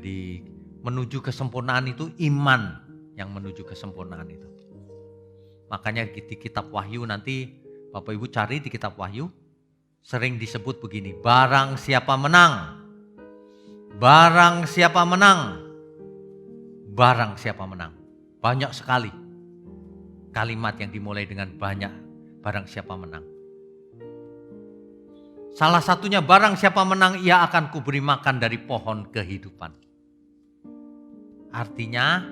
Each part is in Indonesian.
Jadi menuju kesempurnaan itu iman yang menuju kesempurnaan itu. Makanya di kitab Wahyu nanti Bapak Ibu cari di kitab Wahyu sering disebut begini, barang siapa menang, barang siapa menang, barang siapa menang. Banyak sekali kalimat yang dimulai dengan banyak barang siapa menang. Salah satunya barang siapa menang ia akan kuberi makan dari pohon kehidupan. Artinya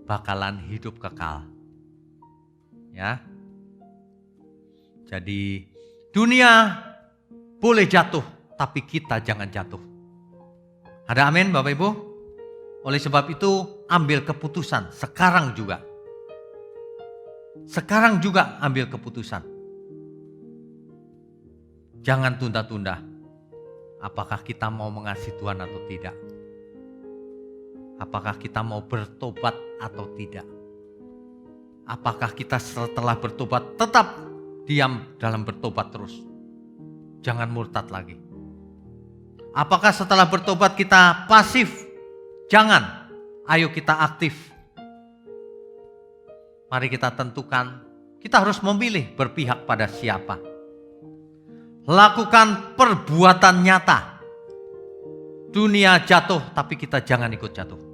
bakalan hidup kekal. Ya. Jadi dunia boleh jatuh, tapi kita jangan jatuh. Ada amin Bapak Ibu? Oleh sebab itu ambil keputusan sekarang juga. Sekarang juga ambil keputusan. Jangan tunda-tunda. Apakah kita mau mengasihi Tuhan atau tidak? Apakah kita mau bertobat atau tidak? Apakah kita setelah bertobat tetap diam dalam bertobat terus? Jangan murtad lagi. Apakah setelah bertobat kita pasif? Jangan. Ayo kita aktif. Mari kita tentukan. Kita harus memilih berpihak pada siapa. Lakukan perbuatan nyata. Dunia jatuh tapi kita jangan ikut jatuh.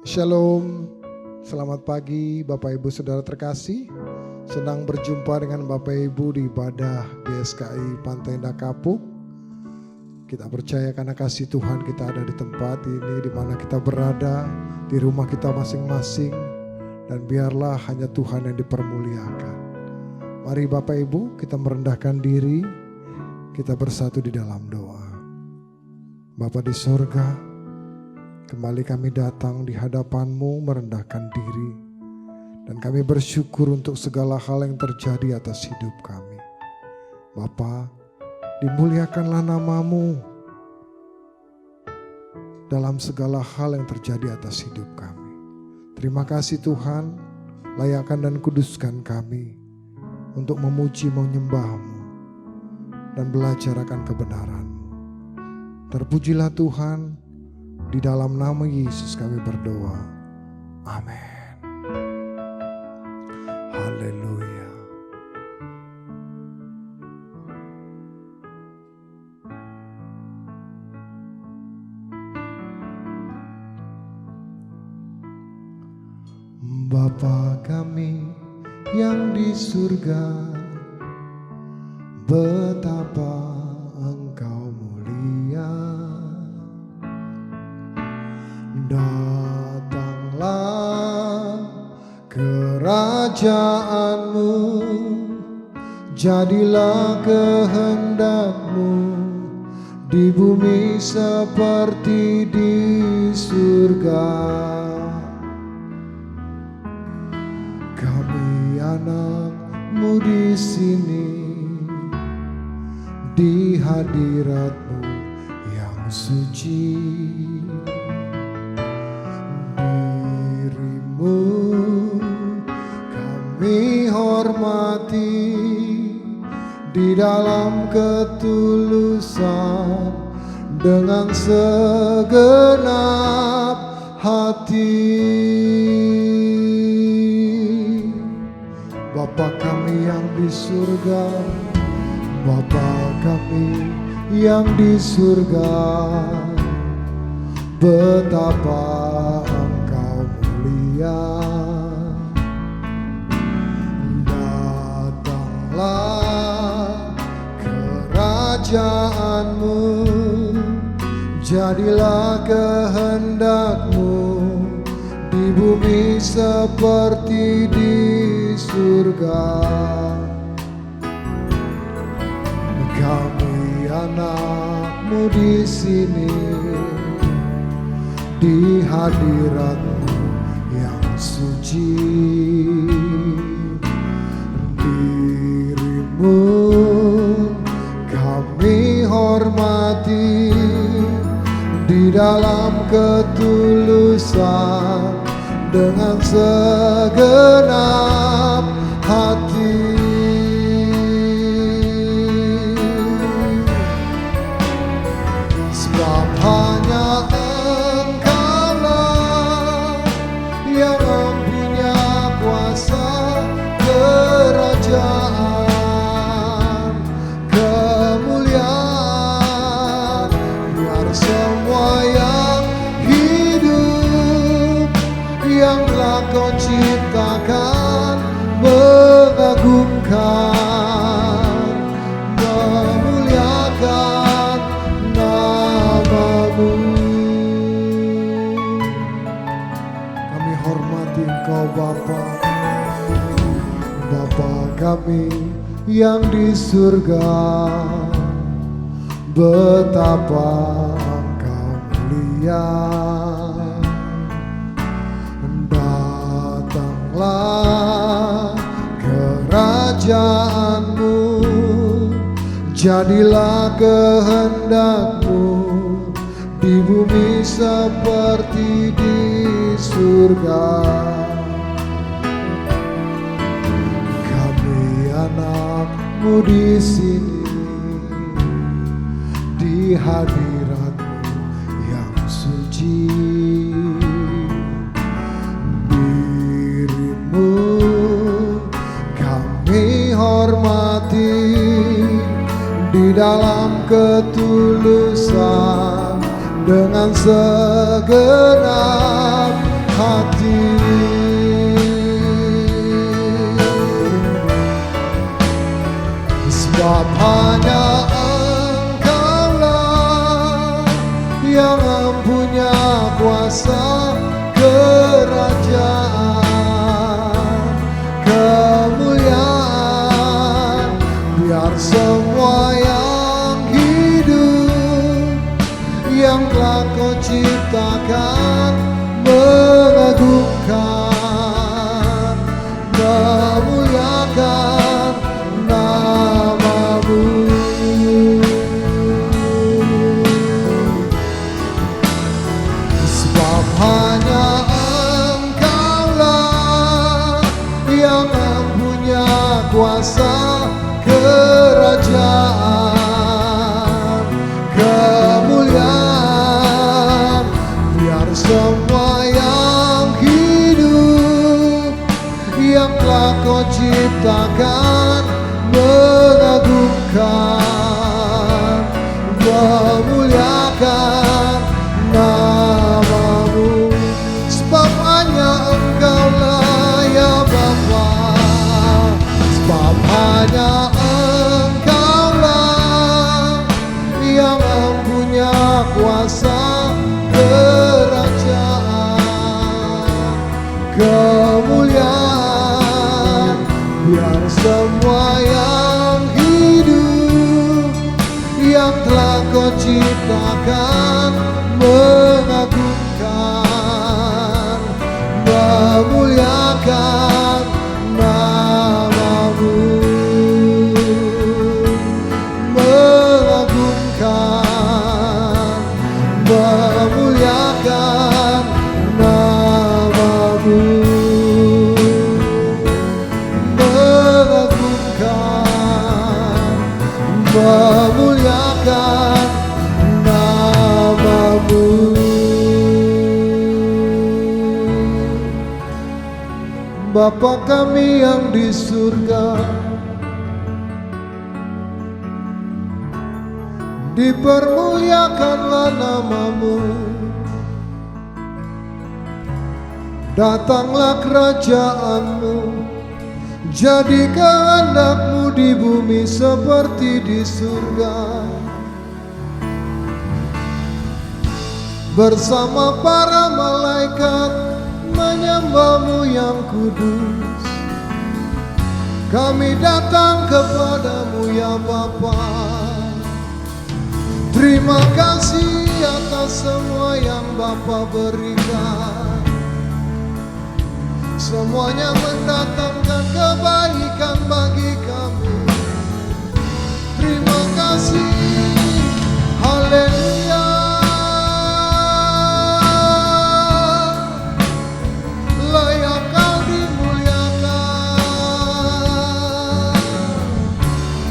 Shalom, selamat pagi Bapak Ibu Saudara terkasih. Senang berjumpa dengan Bapak Ibu di ibadah GSKI Pantai Indah Kapuk. Kita percaya karena kasih Tuhan kita ada di tempat ini, di mana kita berada, di rumah kita masing-masing. Dan biarlah hanya Tuhan yang dipermuliakan. Mari Bapak Ibu kita merendahkan diri, kita bersatu di dalam doa. Bapa di sorga, kembali kami datang di hadapan-Mu merendahkan diri. Dan kami bersyukur untuk segala hal yang terjadi atas hidup kami. Bapa, dimuliakanlah nama-Mu dalam segala hal yang terjadi atas hidup kami. Terima kasih Tuhan, layakkan dan kuduskan kami untuk memuji menyembah-Mu dan belajar akan kebenaran-Mu. Terpujilah Tuhan. Di dalam nama Yesus kami berdoa. Amin. Haleluya. Bapa kami yang di surga, betapa Engkau mulia. Datanglah kerajaan-Mu, jadilah kehendak-Mu di bumi seperti di surga. Kami anak-Mu di sini, di hadirat-Mu yang suci. Kami hormati di dalam ketulusan dengan segenap hati. Bapa kami yang di surga, Bapa kami yang di surga, betapa Engkau mulia. Datanglah kerajaan-Mu, jadilah kehendak-Mu di bumi seperti di surga. Kami anak-Mu di sini, di hadirat-Mu yang suci. Diri-Mu kami hormati di dalam ketulusan dengan segenap hati. Sebab hanya Engkau-Lah yang punya kuasa kerajaan, kemuliaan. Biar semua yang hidup, yang telah Kau ciptakan, mengagungkan, memuliakan nama-Mu. Kami hormati Engkau Bapa, Bapa kami yang di surga, betapa Engkau mulia. Datanglah kerajaan-Mu, jadilah kehendak-Mu di bumi seperti di surga. Kami anak-Mu di sini, di hadirat-Mu yang suci. Diri-Mu kami hormati di dalam ketulusan dengan segenap hati. memuliakan nama-Mu. Sebab hanya Engkaulah yang punya kuasa kerajaan, kemuliaan, biar semua yang hidup yang telah Kau ciptakan mengagungkan, memuliakan nama-Mu. Sebab hanya Engkaulah ya Bapa, sebab hanya Engkaulah yang punya kuasa kerajaan, kemuliaan, biar semua yang hidup yang telah Kau ciptakan mengagungkan, memuliakan nama-Mu, mengagungkan, memuliakan nama-Mu, mengagungkan, memuliakan nama-Mu. Bapa kami yang di surga, dipermuliakanlah nama-Mu. Datanglah kerajaan-Mu, jadi kehendak-Mu di bumi seperti di surga. Bersama para malaikat menyembah-Mu yang kudus, kami datang kepadamu ya Bapa. Terima kasih atas semua yang Bapa berikan. Semuanya mendatangkan kebaikan bagi kami. Terima kasih, haleluya. Layak Kau dimuliakan,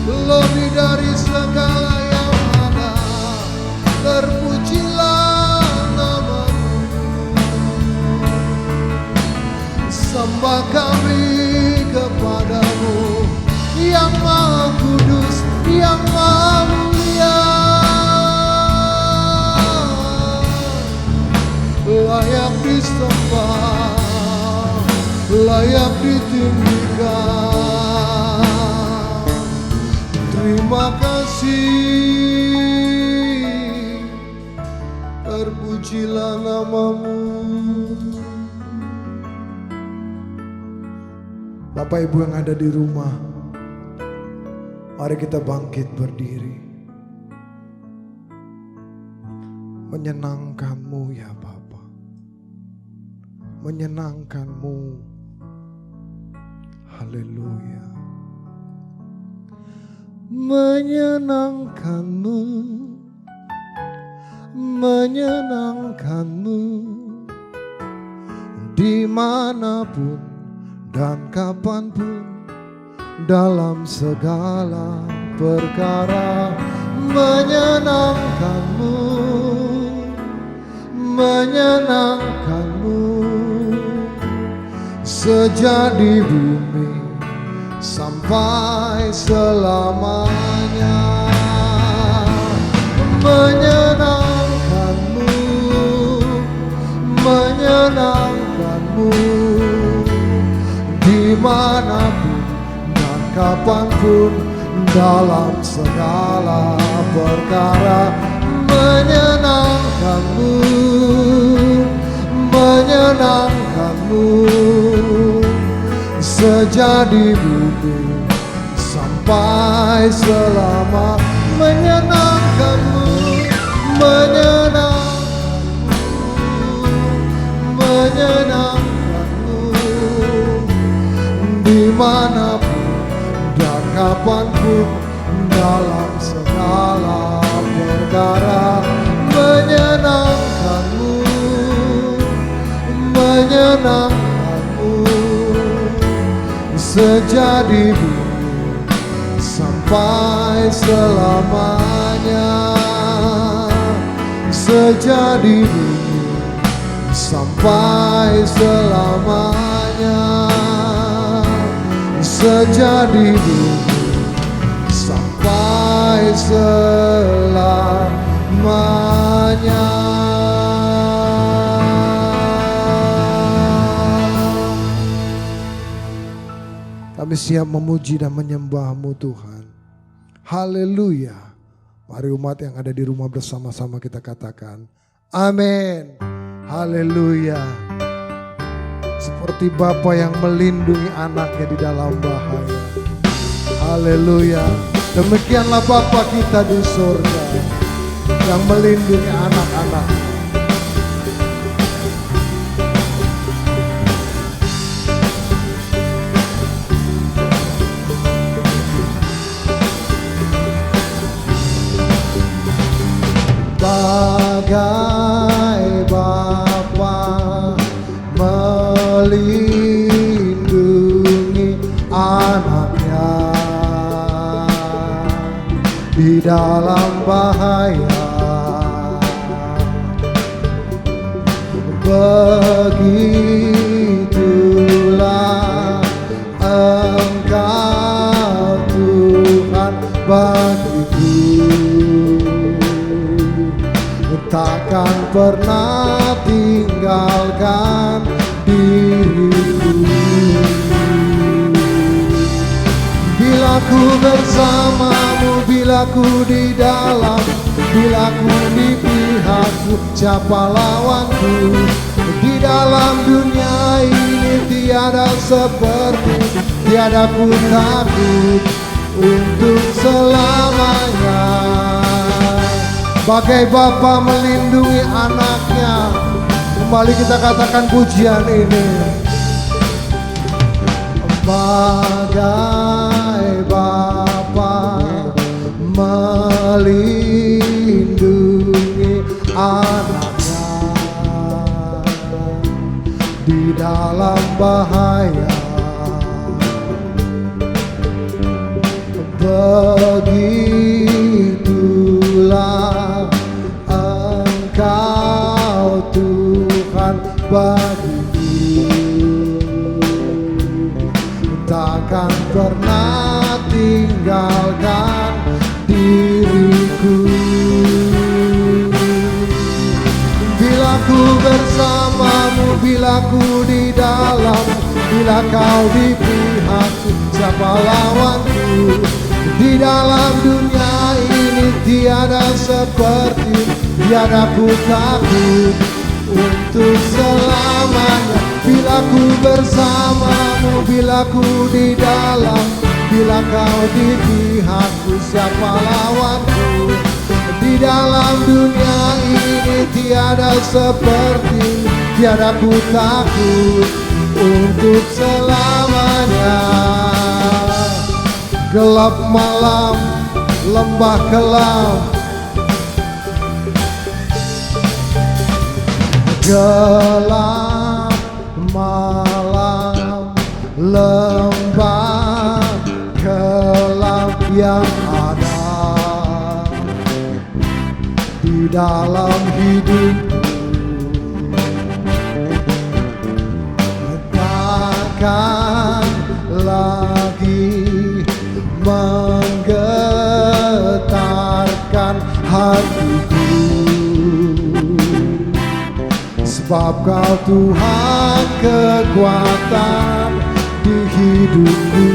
lebih dari segala yang ada. Terpujilah nama-Mu. Sembah kami kepadamu yang Maha Kudus, yang Maha Mulia. Layak disembah, layak ditinggikan. Terima kasih, terpujilah nama-Mu. Bapak Ibu yang ada di rumah, mari kita bangkit berdiri. Menyenangkan-Mu ya Bapa, menyenangkan-Mu. Haleluya. Menyenangkan-Mu, menyenangkan-Mu, dimanapun dan kapanpun, dalam segala perkara. Menyenangkan-Mu, menyenangkan-Mu, sejak di bumi sampai selamanya. Menyenangkan-Mu, menyenangkan-Mu, dimanapun dan kapanpun, dalam segala perkara. Menyenangkan-Mu, menyenangkan-Mu, sejak di bumi sampai selama. Menyenangkan-Mu, menyenangkan-Mu, menyenangkan-Mu, dimanapun dan kapanpun, dalam segala perkara menyenangkanmu, menyenangkanmu, sejadi dulu sampai selamanya, sejadi dulu sampai selamanya, sejadi dulu sampai selamanya. Kami siap memuji dan menyembah-Mu Tuhan. Haleluya. Mari umat yang ada di rumah bersama-sama kita katakan amin. Haleluya. Seperti Bapa yang melindungi anaknya di dalam bahaya. Haleluya. Demikianlah Bapa kita di surga yang melindungi anak-anak. Bagai Bapa melindungi anaknya di dalam bahaya, begitulah Engkau Tuhan bagiku. Takkan pernah tinggalkan diriku. Bila ku bersamamu, bila ku di dalam, bila ku di pihakku, siapa lawanku? Di dalam dunia ini tiada seperti, tiada ku takut untuk selamanya. Bagai Bapa melindungi anaknya. Kembali kita katakan pujian ini. Bagai Bapa melindungi anaknya di dalam bahaya, begitulah Engkau Tuhan bagiku. Takkan pernah tinggalkan diriku. Bila ku bersamamu, bila ku di dalam, bila kau di pihakku, siapa lawanku? Di dalam dunia ini tiada seperti, tiada ku takut untuk selamanya. Bila ku bersamamu, bila ku di dalam, bila kau di pihakku, siapa lawanku? Di dalam dunia ini tiada seperti, tiada ku takut untuk selamanya. Gelap malam, lembah kelam, gelap malam, lembah kelam yang ada di dalam hidupku. Takkan lagi menggetarkan hatiku, sebab Kau Tuhan kekuatan di hidupku.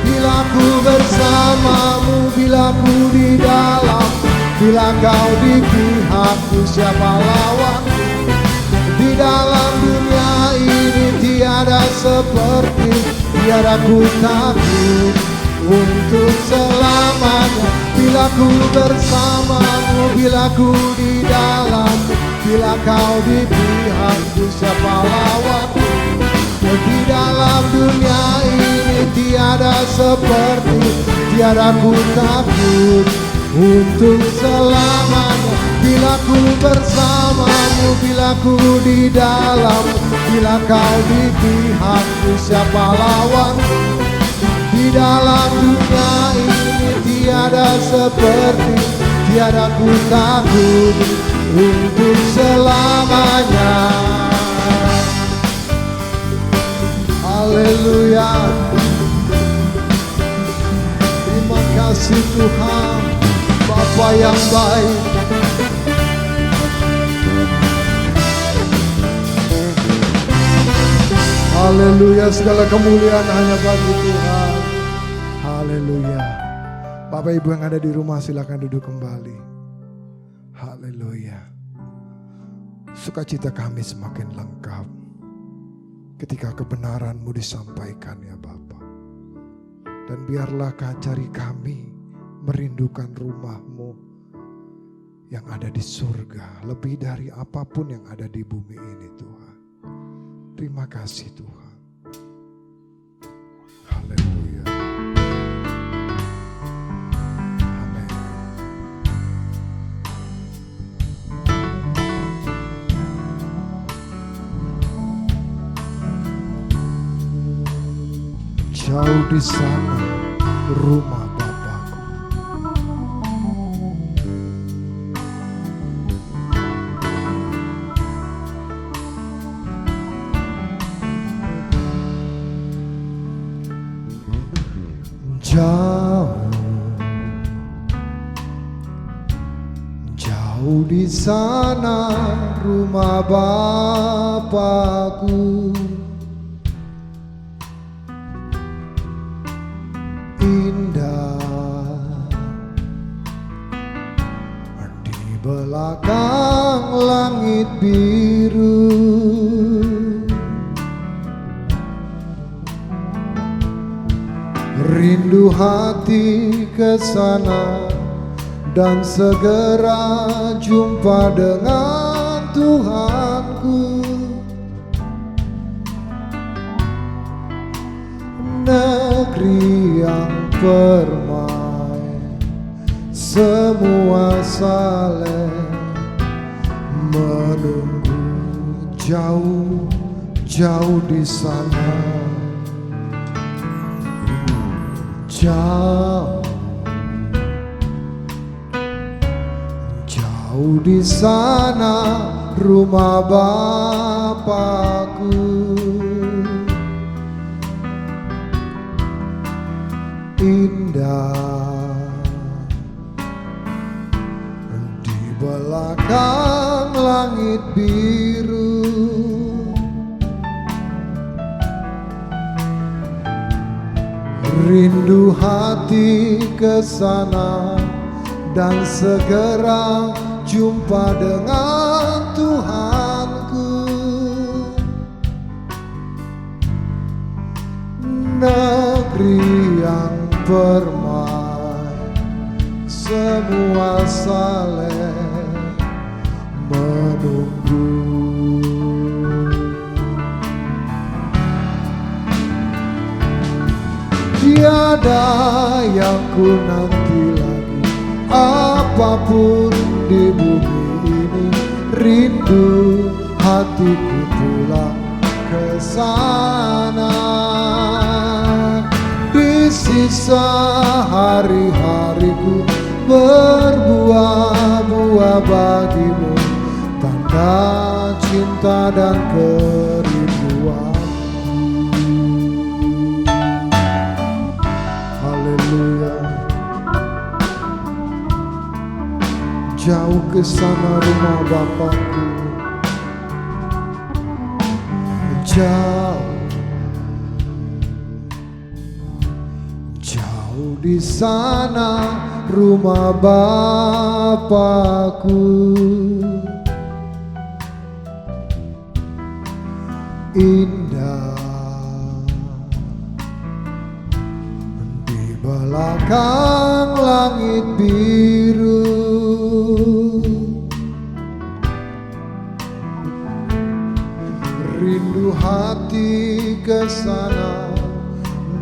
Bila ku bersamamu, bila ku di dalam, bila Kau di pihakku, siapa lawanku? Di dalam dunia ini tiada seperti, tiada ku takut untuk selamanya. Bila ku bersamamu, bila ku di dalam, bila Kau di pihakku, siapa lawanku? Di dalam dunia ini tiada seperti, tiada ku takut untuk selamanya. Bila ku bersamamu, bila ku di dalam, bila kau di pihakku, siapa lawan? Di dalam dunia ini tiada seperti, tiada ku takut untuk selamanya. Haleluya. Terima kasih Tuhan, Bapa yang baik. Haleluya, segala kemuliaan hanya bagi Tuhan. Haleluya. Bapak Ibu yang ada di rumah silakan duduk kembali. Haleluya. Sukacita kami semakin lengkap ketika kebenaran-Mu disampaikan ya Bapa. Dan biarlah kajari kami merindukan rumah-Mu yang ada di surga lebih dari apapun yang ada di bumi ini Tuhan. Terima kasih Tuhan. Haleluya. Amin. Jauh di sana rumah Bapakku. Jauh di sana rumah Bapakku. Indah di belakang langit biru. Rindu hati ke sana dan segera jumpa dengan Tuhanku. Negeri yang permai, semua saleh menunggu jauh-jauh di sana. Jauh di sana rumah Bapakku. Indah di belakang langit biru. Rindu hati ke sana dan segera jumpa dengan Tuhanku. Negeri yang permai, semua saleh menunggu. Tiada yang ku nanti lagi, apapun di bumi ini. Rindu hatiku pulang ke sana. Di sisa hari-hariku berbuah-buah bagimu, tanda cinta dan kerinduan. Haleluya. Jauh ke sana rumah Bapakku. Jauh di sana rumah Bapakku. Indah di belakang langit biru. rindu hati ke sana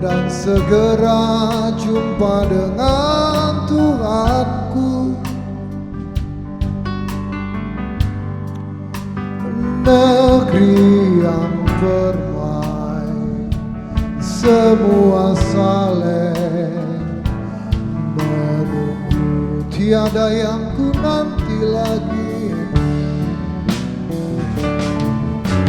dan segera jumpa dengan Tuhanku. Negeri yang permai, semua saleh menunggu, tiada yang ku nanti lagi.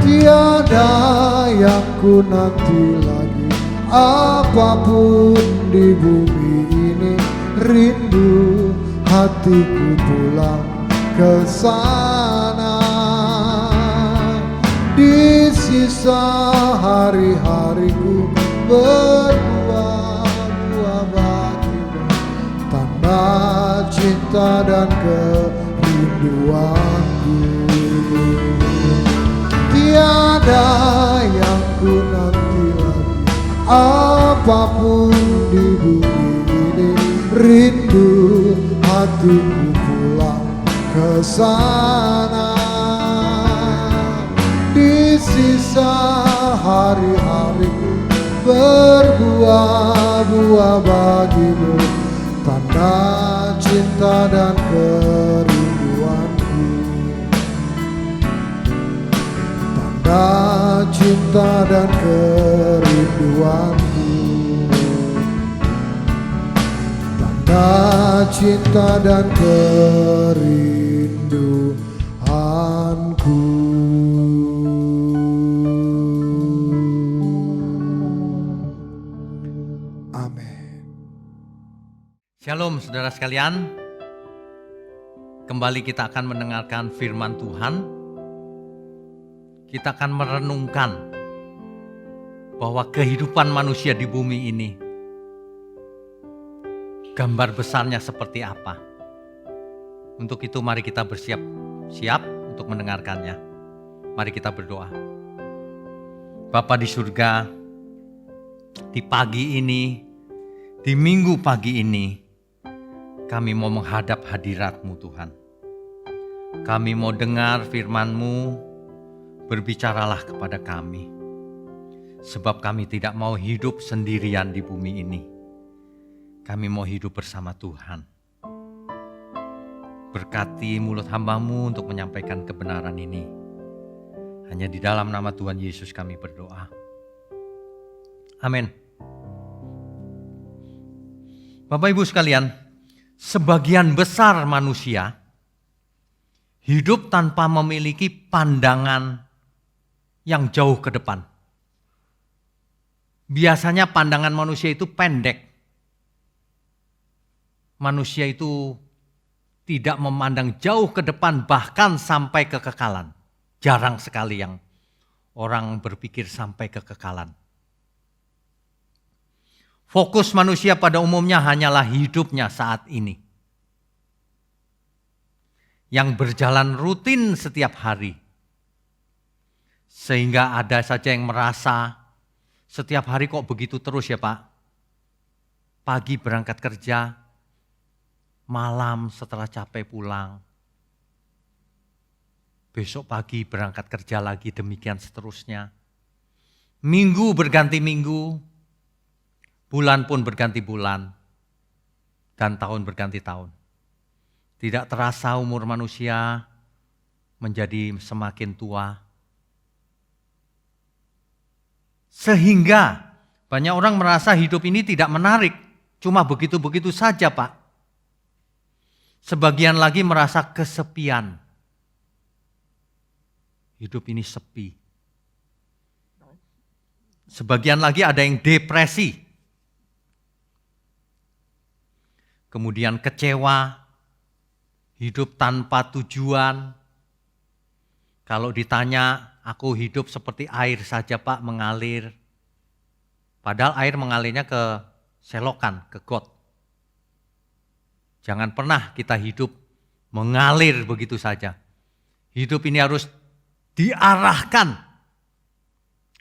Tiada yang ku nanti lagi, apapun di bumi ini. Rindu hatiku pulang ke sana. Di sisa hari-hariku berbuah-buah bagimu, tanda cinta dan kerinduanku. Tiada yang ku nanti lagi, apapun di bumi ini. Rindu hatiku pulang ke sana. Di sisa hari-hariku berbuah-buah bagimu, tanda cinta dan kerinduanku. Tanda cinta dan kerinduanku. Tanda cinta dan kerinduanku. Shalom saudara sekalian, kembali kita akan mendengarkan firman Tuhan. Kita akan merenungkan bahwa kehidupan manusia di bumi ini, gambar besarnya seperti apa. Untuk itu mari kita bersiap-siap untuk mendengarkannya. Mari kita berdoa. Bapa di surga, di pagi ini, di minggu pagi ini, kami mau menghadap hadirat-Mu Tuhan. Kami mau dengar firman-Mu, berbicaralah kepada kami. Sebab kami tidak mau hidup sendirian di bumi ini. Kami mau hidup bersama Tuhan. Berkati mulut hamba-Mu untuk menyampaikan kebenaran ini. Hanya di dalam nama Tuhan Yesus kami berdoa. Amin. Bapak Ibu sekalian, sebagian besar manusia hidup tanpa memiliki pandangan yang jauh ke depan. Biasanya pandangan manusia itu pendek. Manusia itu tidak memandang jauh ke depan, bahkan sampai kekekalan. Jarang sekali yang orang berpikir sampai kekekalan. Fokus manusia pada umumnya hanyalah hidupnya saat ini. Yang berjalan rutin setiap hari. Sehingga ada saja yang merasa setiap hari kok begitu terus ya Pak. Pagi berangkat kerja, malam setelah capek pulang. Besok pagi berangkat kerja lagi, demikian seterusnya. Minggu berganti minggu, bulan pun berganti bulan, dan tahun berganti tahun. Tidak terasa umur manusia menjadi semakin tua. Sehingga banyak orang merasa hidup ini tidak menarik, cuma begitu-begitu saja Pak. Sebagian lagi merasa kesepian. Hidup ini sepi. Sebagian lagi ada yang depresi. Kemudian kecewa, hidup tanpa tujuan. Kalau ditanya, aku hidup seperti air saja Pak, mengalir. Padahal air mengalirnya ke selokan, ke got. Jangan pernah kita hidup mengalir begitu saja. Hidup ini harus diarahkan,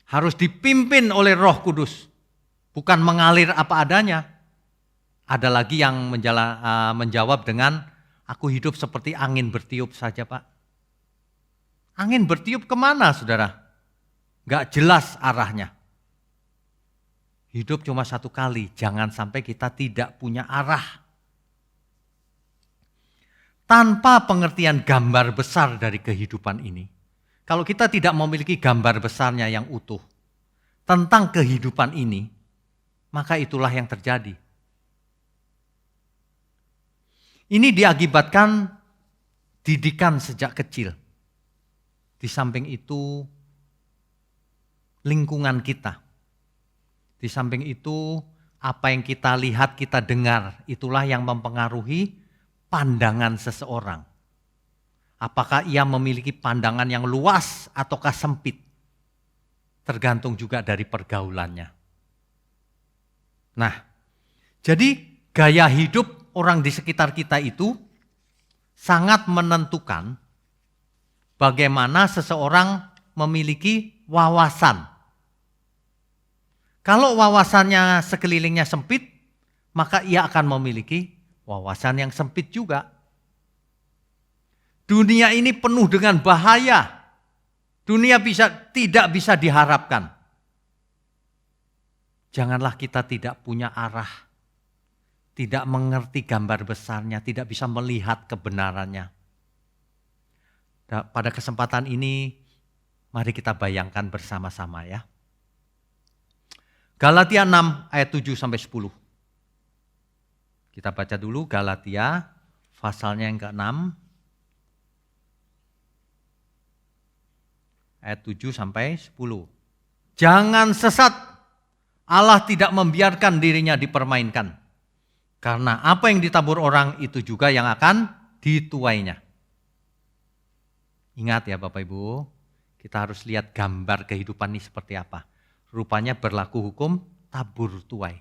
harus dipimpin oleh Roh Kudus. Bukan mengalir apa adanya. Ada lagi yang menjawab dengan, aku hidup seperti angin bertiup saja Pak. Angin bertiup kemana saudara? Gak jelas arahnya. Hidup cuma satu kali, jangan sampai kita tidak punya arah. Tanpa pengertian gambar besar dari kehidupan ini, kalau kita tidak memiliki gambar besarnya yang utuh tentang kehidupan ini, maka itulah yang terjadi. Ini diakibatkan didikan sejak kecil. Di samping itu lingkungan kita. Di samping itu apa yang kita lihat, kita dengar, itulah yang mempengaruhi pandangan seseorang. Apakah ia memiliki pandangan yang luas ataukah sempit? Tergantung juga dari pergaulannya. Nah, jadi gaya hidup orang di sekitar kita itu sangat menentukan bagaimana seseorang memiliki wawasan. Kalau wawasannya sekelilingnya sempit, maka ia akan memiliki wawasan yang sempit juga. Dunia ini penuh dengan bahaya. Dunia tidak bisa diharapkan. Janganlah kita tidak punya arah, tidak mengerti gambar besarnya, tidak bisa melihat kebenarannya. Pada kesempatan ini, mari kita bayangkan bersama-sama ya. Galatia 6 ayat 7 sampai 10. Kita baca dulu Galatia pasalnya yang ke-6 ayat 7 sampai 10. Jangan sesat, Allah tidak membiarkan dirinya dipermainkan. Karena apa yang ditabur orang itu juga yang akan dituainya. Ingat ya Bapak Ibu, kita harus lihat gambar kehidupan ini seperti apa. Rupanya berlaku hukum tabur tuai.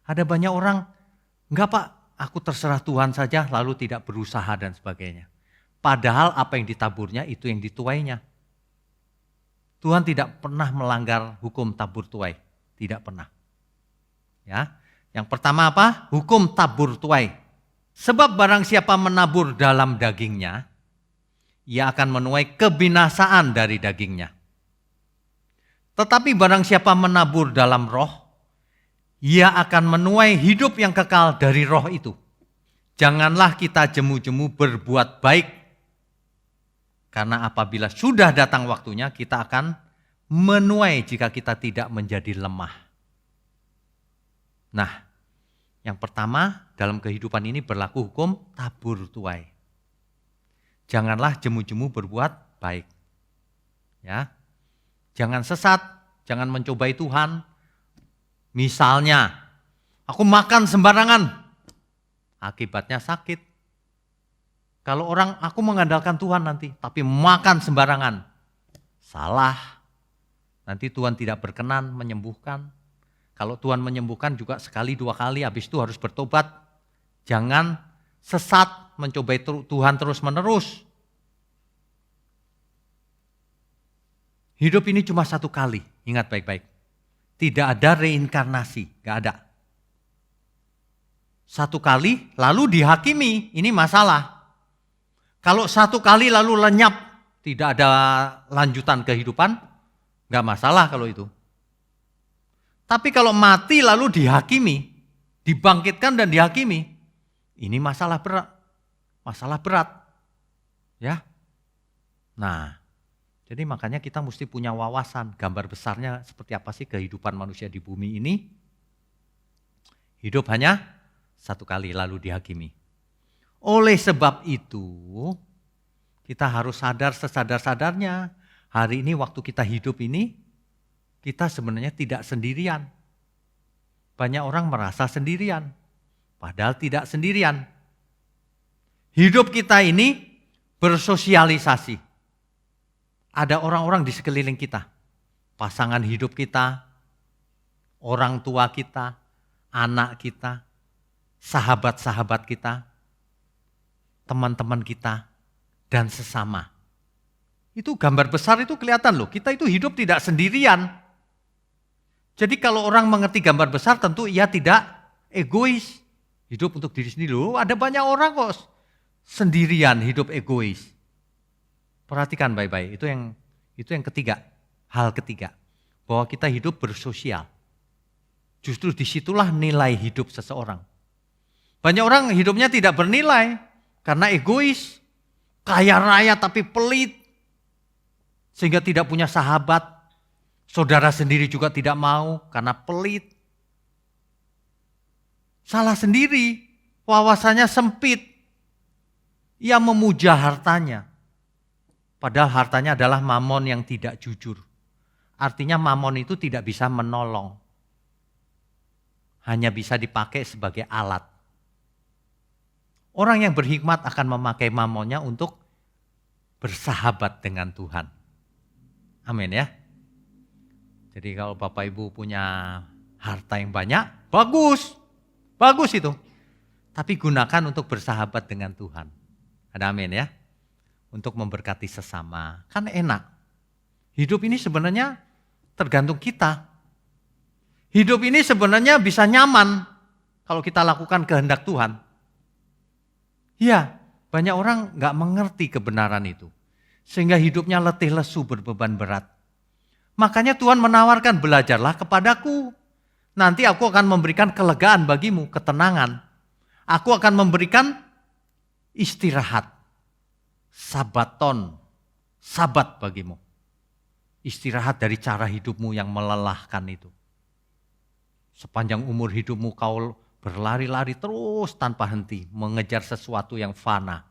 Ada banyak orang, enggak Pak, aku terserah Tuhan saja lalu tidak berusaha dan sebagainya. Padahal apa yang ditaburnya itu yang dituainya. Tuhan tidak pernah melanggar hukum tabur tuai, tidak pernah. Ya, yang pertama apa? Hukum tabur tuai. Sebab barang siapa menabur dalam dagingnya, ia akan menuai kebinasaan dari dagingnya. Tetapi barang siapa menabur dalam roh, ia akan menuai hidup yang kekal dari roh itu. Janganlah kita jemu-jemu berbuat baik. Karena apabila sudah datang waktunya, kita akan menuai jika kita tidak menjadi lemah. Nah, yang pertama dalam kehidupan ini berlaku hukum tabur tuai. Janganlah jemu-jemu berbuat baik. Ya. Jangan sesat, jangan mencobai Tuhan. Misalnya, aku makan sembarangan, akibatnya sakit. Kalau orang, aku mengandalkan Tuhan nanti, tapi makan sembarangan, salah. Nanti Tuhan tidak berkenan menyembuhkan. Kalau Tuhan menyembuhkan juga sekali dua kali, habis itu harus bertobat. Jangan sesat, mencobai Tuhan terus menerus. Hidup ini cuma satu kali, ingat baik-baik. Tidak ada reinkarnasi, gak ada. Satu kali lalu dihakimi, ini masalah. Kalau satu kali lalu lenyap, tidak ada lanjutan kehidupan, gak masalah kalau itu. Tapi kalau mati lalu dihakimi, dibangkitkan dan dihakimi, ini masalah berat. Masalah berat. Ya. Nah, jadi makanya kita mesti punya wawasan, gambar besarnya seperti apa sih kehidupan manusia di bumi ini. Hidup hanya satu kali lalu dihakimi. Oleh sebab itu, kita harus sadar sesadar-sadarnya. Hari ini waktu kita hidup ini, kita sebenarnya tidak sendirian. Banyak orang merasa sendirian, padahal tidak sendirian. Hidup kita ini bersosialisasi. Ada orang-orang di sekeliling kita, pasangan hidup kita, orang tua kita, anak kita, sahabat-sahabat kita, teman-teman kita, dan sesama. Itu gambar besar itu kelihatan loh, kita itu hidup tidak sendirian. Jadi kalau orang mengerti gambar besar tentu ia tidak egois. Hidup untuk diri sendiri loh, ada banyak orang kok sendirian hidup egois. Perhatikan baik-baik, itu yang ketiga. hal ketiga, bahwa kita hidup bersosial. Justru disitulah nilai hidup seseorang. Banyak orang hidupnya tidak bernilai karena egois, kaya raya tapi pelit, sehingga tidak punya sahabat. Saudara sendiri juga tidak mau karena pelit. Salah sendiri, wawasannya sempit. Ia memuja hartanya. Padahal hartanya adalah mamon yang tidak jujur. Artinya mamon itu tidak bisa menolong. Hanya bisa dipakai sebagai alat. Orang yang berhikmat akan memakai mamonnya untuk bersahabat dengan Tuhan. Amin ya. Jadi kalau Bapak Ibu punya harta yang banyak, bagus. Bagus itu. Tapi gunakan untuk bersahabat dengan Tuhan. Ada amin ya. Untuk memberkati sesama. Kan enak. Hidup ini sebenarnya tergantung kita. Hidup ini sebenarnya bisa nyaman kalau kita lakukan kehendak Tuhan. Ya, banyak orang gak mengerti kebenaran itu. Sehingga hidupnya letih lesu berbeban berat. Makanya Tuhan menawarkan, belajarlah kepadaku. Nanti aku akan memberikan kelegaan bagimu, ketenangan. Aku akan memberikan istirahat. Sabaton, sabat bagimu. Istirahat dari cara hidupmu yang melelahkan itu. Sepanjang umur hidupmu kau berlari-lari terus tanpa henti, mengejar sesuatu yang fana.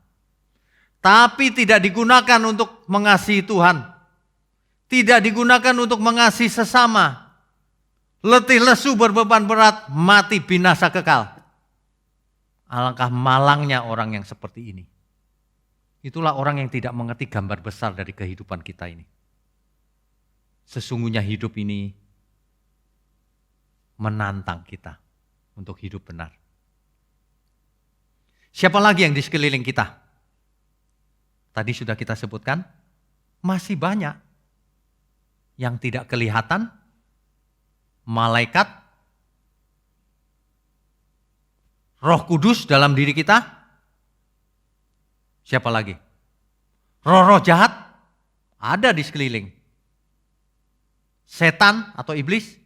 Tapi tidak digunakan untuk mengasihi Tuhan. Tidak digunakan untuk mengasihi sesama. Letih lesu berbeban berat, mati binasa kekal. Alangkah malangnya orang yang seperti ini. Itulah orang yang tidak mengerti gambar besar dari kehidupan kita ini. Sesungguhnya hidup ini menantang kita untuk hidup benar. Siapa lagi yang di sekeliling kita? Tadi sudah kita sebutkan, masih banyak yang tidak kelihatan. Malaikat, Roh Kudus dalam diri kita. Siapa lagi? Roh-roh jahat ada di sekeliling. Setan atau iblis.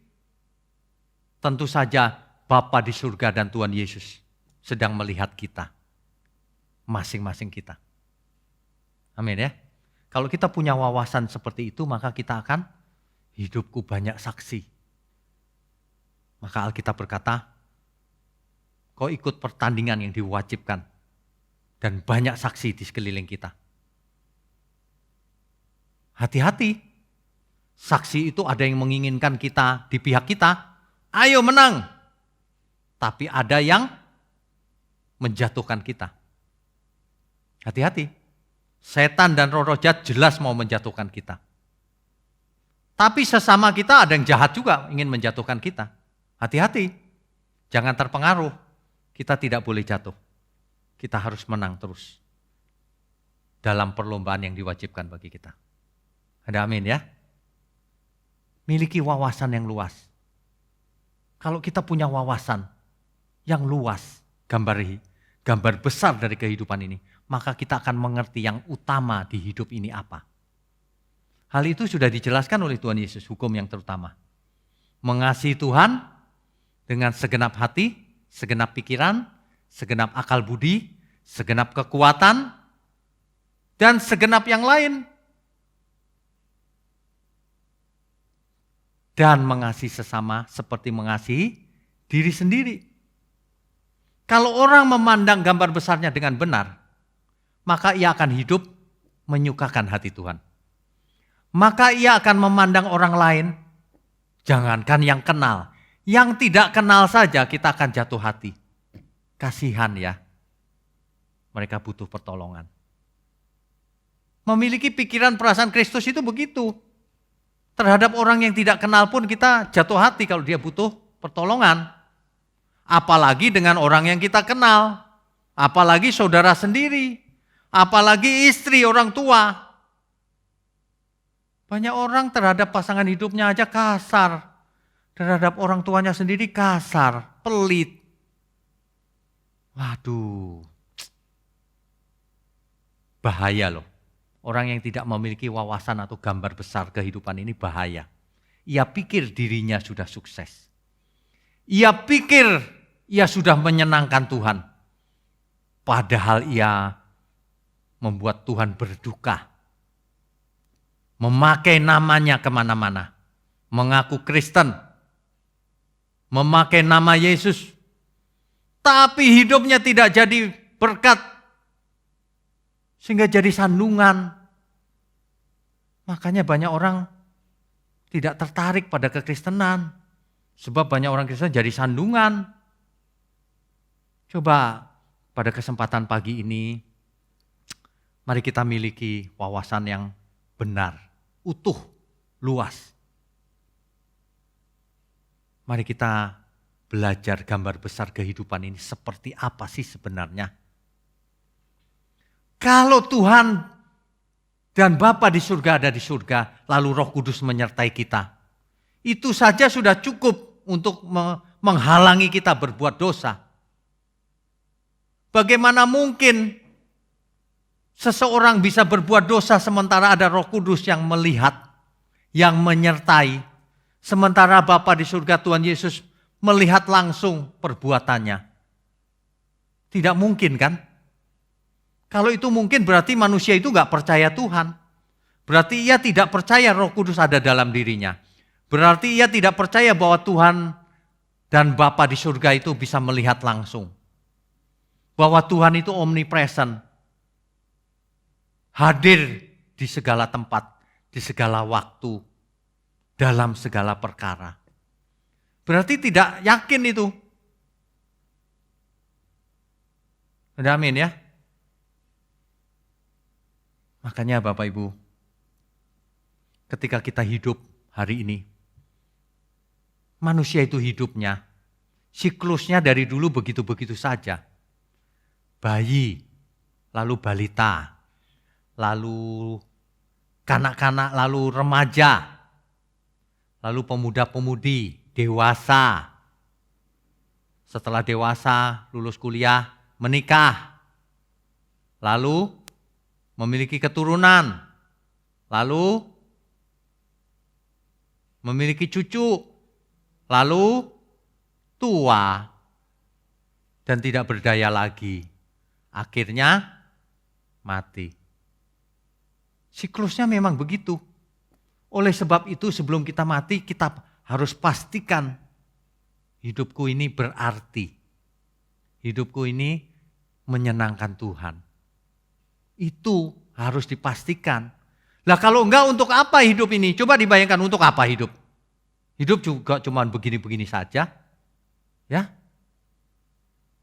Tentu saja Bapa di surga dan Tuhan Yesus sedang melihat kita. Masing-masing kita. Amin ya. Kalau kita punya wawasan seperti itu, maka kita akan hidupku banyak saksi. Maka Alkitab berkata, kau ikut pertandingan yang diwajibkan. Dan banyak saksi di sekeliling kita. Hati-hati. Saksi itu ada yang menginginkan kita di pihak kita. Ayo menang. Tapi ada yang menjatuhkan kita. Hati-hati. Setan dan roh-roh jahat jelas mau menjatuhkan kita. Tapi sesama kita ada yang jahat juga ingin menjatuhkan kita. Hati-hati, jangan terpengaruh. Kita tidak boleh jatuh. Kita harus menang terus. Dalam perlombaan yang diwajibkan bagi kita. Ada amin ya? Miliki wawasan yang luas. Kalau kita punya wawasan yang luas, gambar besar dari kehidupan ini, maka kita akan mengerti yang utama di hidup ini apa. Hal itu sudah dijelaskan oleh Tuhan Yesus, hukum yang terutama. Mengasihi Tuhan dengan segenap hati, segenap pikiran, segenap akal budi, segenap kekuatan, dan segenap yang lain. Dan mengasihi sesama seperti mengasihi diri sendiri. Kalau orang memandang gambar besarnya dengan benar, maka ia akan hidup menyukakan hati Tuhan. Maka ia akan memandang orang lain, jangankan yang kenal, yang tidak kenal saja kita akan jatuh hati. Kasihan ya, mereka butuh pertolongan. Memiliki pikiran perasaan Kristus itu begitu. Terhadap orang yang tidak kenal pun kita jatuh hati kalau dia butuh pertolongan. Apalagi dengan orang yang kita kenal. Apalagi saudara sendiri. Apalagi istri, orang tua. Banyak orang terhadap pasangan hidupnya aja kasar. Terhadap orang tuanya sendiri kasar, pelit. Waduh, bahaya loh. Orang yang tidak memiliki wawasan atau gambar besar kehidupan ini bahaya. Ia pikir dirinya sudah sukses. Ia pikir ia sudah menyenangkan Tuhan. Padahal ia membuat Tuhan berduka. Memakai namanya kemana-mana. Mengaku Kristen. Memakai nama Yesus. Tapi hidupnya tidak jadi berkat. Sehingga jadi sandungan. Makanya banyak orang tidak tertarik pada kekristenan. Sebab banyak orang Kristen jadi sandungan. Coba pada kesempatan pagi ini, mari kita miliki wawasan yang benar, utuh, luas. Mari kita belajar gambar besar kehidupan ini seperti apa sih sebenarnya. Kalau Tuhan dan Bapa di surga ada di surga, lalu Roh Kudus menyertai kita. Itu saja sudah cukup untuk menghalangi kita berbuat dosa. Bagaimana mungkin seseorang bisa berbuat dosa sementara ada Roh Kudus yang melihat, yang menyertai. Sementara Bapa di surga Tuhan Yesus melihat langsung perbuatannya. Tidak mungkin kan? Kalau itu mungkin berarti manusia itu gak percaya Tuhan. Berarti ia tidak percaya Roh Kudus ada dalam dirinya. Berarti ia tidak percaya bahwa Tuhan dan Bapa di surga itu bisa melihat langsung. Bahwa Tuhan itu omnipresent. Hadir di segala tempat, di segala waktu, dalam segala perkara. Berarti tidak yakin itu. Amin ya. Makanya Bapak Ibu, ketika kita hidup hari ini, manusia itu hidupnya, siklusnya dari dulu begitu-begitu saja. Bayi, lalu balita, lalu kanak-kanak, lalu remaja, lalu pemuda-pemudi, dewasa. Setelah dewasa, lulus kuliah, menikah, lalu memiliki keturunan, lalu memiliki cucu, lalu tua dan tidak berdaya lagi. Akhirnya mati. Siklusnya memang begitu. Oleh sebab itu sebelum kita mati kita harus pastikan hidupku ini berarti. Hidupku ini menyenangkan Tuhan. Itu harus dipastikan. Lah kalau enggak untuk apa hidup ini? Coba dibayangkan untuk apa hidup? Hidup juga cuma begini-begini saja. Ya.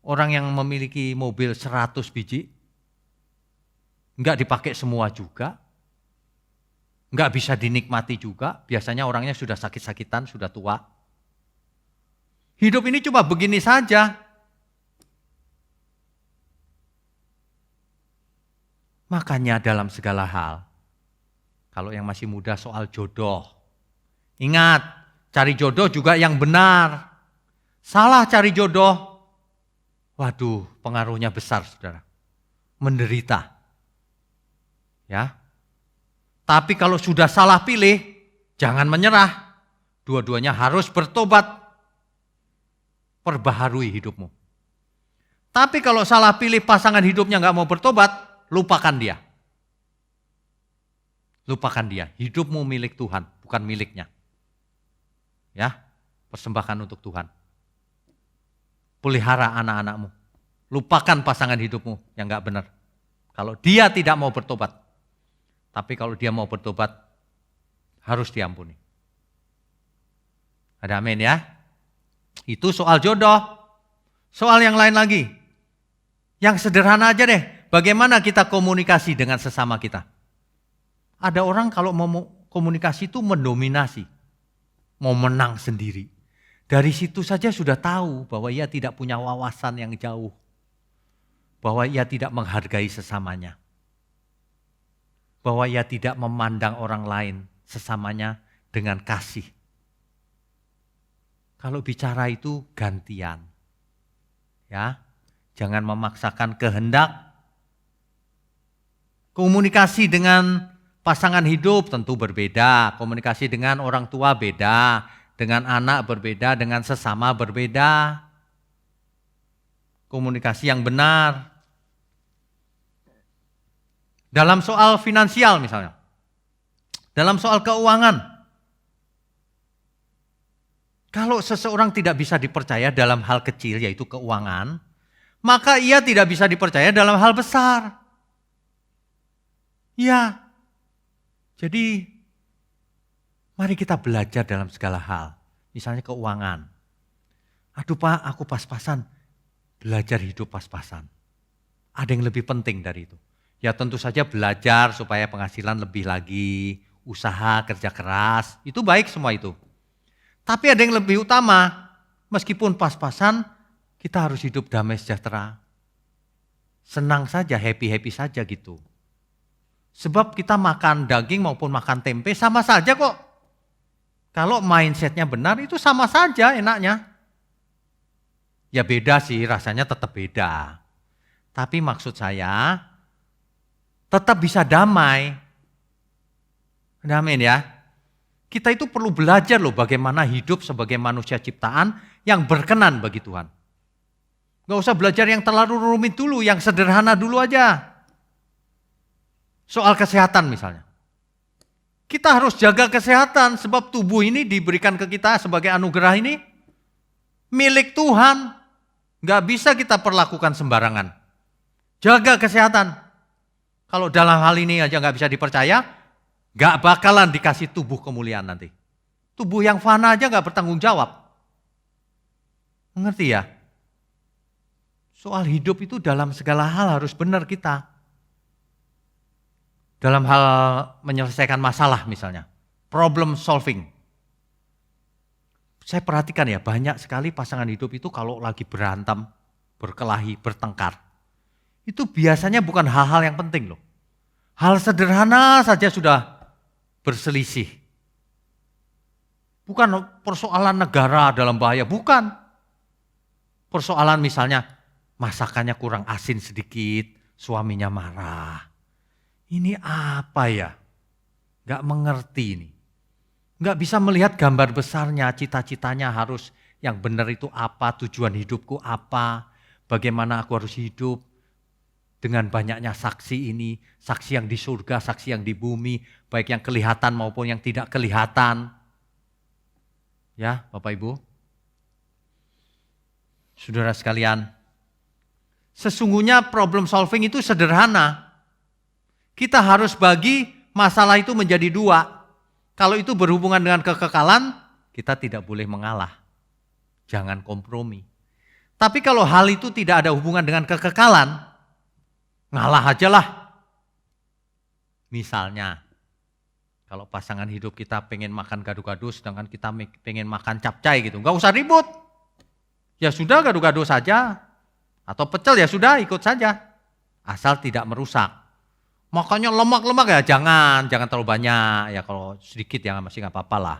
Orang yang memiliki mobil 100 biji, enggak dipakai semua juga. Enggak bisa dinikmati juga. Biasanya orangnya sudah sakit-sakitan, sudah tua. Hidup ini cuma begini saja. Makanya dalam segala hal, kalau yang masih muda soal jodoh, ingat, cari jodoh juga yang benar. Salah cari jodoh, waduh pengaruhnya besar saudara, menderita. Ya. Tapi kalau sudah salah pilih, jangan menyerah. Dua-duanya harus bertobat, perbaharui hidupmu. Tapi kalau salah pilih pasangan hidupnya nggak mau bertobat, lupakan dia. Lupakan dia. Hidupmu milik Tuhan, bukan miliknya. Ya, persembahkan untuk Tuhan. Pelihara anak-anakmu. Lupakan pasangan hidupmu yang enggak benar. Kalau dia tidak mau bertobat. Tapi kalau dia mau bertobat, harus diampuni. Ada amin ya? Itu soal jodoh. Soal yang lain lagi. Yang sederhana aja deh. Bagaimana kita komunikasi dengan sesama kita? Ada orang kalau mau komunikasi itu mendominasi. Mau menang sendiri. Dari situ saja sudah tahu bahwa ia tidak punya wawasan yang jauh. Bahwa ia tidak menghargai sesamanya. Bahwa ia tidak memandang orang lain sesamanya dengan kasih. Kalau bicara itu gantian. Ya, jangan memaksakan kehendak. Komunikasi dengan pasangan hidup tentu berbeda, komunikasi dengan orang tua beda, dengan anak berbeda, dengan sesama berbeda. Komunikasi yang benar. Dalam soal finansial misalnya, dalam soal keuangan, kalau seseorang tidak bisa dipercaya dalam hal kecil yaitu keuangan, maka ia tidak bisa dipercaya dalam hal besar. Ya, jadi mari kita belajar dalam segala hal. Misalnya keuangan. Aduh Pak, aku pas-pasan. Belajar hidup pas-pasan. Ada yang lebih penting dari itu. Ya tentu saja belajar supaya penghasilan lebih lagi. Usaha, kerja keras. Itu baik semua itu. Tapi ada yang lebih utama. Meskipun pas-pasan, kita harus hidup damai sejahtera. Senang saja, happy-happy saja gitu. Sebab kita makan daging maupun makan tempe sama saja kok. Kalau mindsetnya benar itu sama saja enaknya. Ya beda sih, rasanya tetap beda. Tapi maksud saya tetap bisa damai. Amin ya. Kita itu perlu belajar loh bagaimana hidup sebagai manusia ciptaan yang berkenan bagi Tuhan. Gak usah belajar yang terlalu rumit dulu, yang sederhana dulu aja. Soal kesehatan misalnya. Kita harus jaga kesehatan sebab tubuh ini diberikan ke kita sebagai anugerah ini milik Tuhan. Gak bisa kita perlakukan sembarangan. Jaga kesehatan. Kalau dalam hal ini aja gak bisa dipercaya, gak bakalan dikasih tubuh kemuliaan nanti. Tubuh yang fana aja gak bertanggung jawab. Mengerti ya? Soal hidup itu dalam segala hal harus benar kita. Dalam hal menyelesaikan masalah misalnya, problem solving. Saya perhatikan ya banyak sekali pasangan hidup itu kalau lagi berantem, berkelahi, bertengkar. Itu biasanya bukan hal-hal yang penting loh. Hal sederhana saja sudah berselisih. Bukan persoalan negara dalam bahaya, bukan. Persoalan misalnya masakannya kurang asin sedikit, suaminya marah. Ini apa ya? Gak mengerti ini. Gak bisa melihat gambar besarnya, cita-citanya harus yang benar itu apa, tujuan hidupku apa, bagaimana aku harus hidup dengan banyaknya saksi ini, saksi yang di surga, saksi yang di bumi, baik yang kelihatan maupun yang tidak kelihatan. Ya, Bapak Ibu. Saudara sekalian, sesungguhnya problem solving itu sederhana. Kita harus bagi masalah itu menjadi dua. Kalau itu berhubungan dengan kekekalan, kita tidak boleh mengalah. Jangan kompromi. Tapi kalau hal itu tidak ada hubungan dengan kekekalan, ngalah aja lah. Misalnya, kalau pasangan hidup kita pengen makan gado-gado, sedangkan kita pengen makan capcay gitu. Nggak usah ribut. Ya sudah gado-gado saja. Atau pecel ya sudah ikut saja. Asal tidak merusak. Makanya lemak-lemak ya jangan terlalu banyak. Ya kalau sedikit ya masih nggak apa-apa lah.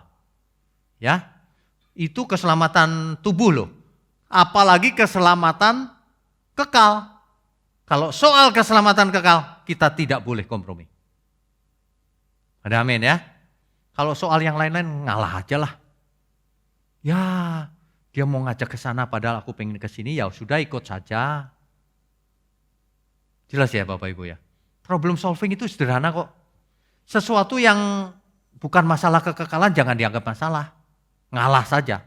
Ya, itu keselamatan tubuh loh. Apalagi keselamatan kekal. Kalau soal keselamatan kekal kita tidak boleh kompromi. Ada amin ya. Kalau soal yang lain-lain ngalah aja lah. Ya, dia mau ngajak ke sana padahal aku pengen ke sini ya sudah ikut saja. Jelas ya Bapak Ibu ya. Problem solving itu sederhana kok. Sesuatu yang bukan masalah kekekalan jangan dianggap masalah. Ngalah saja.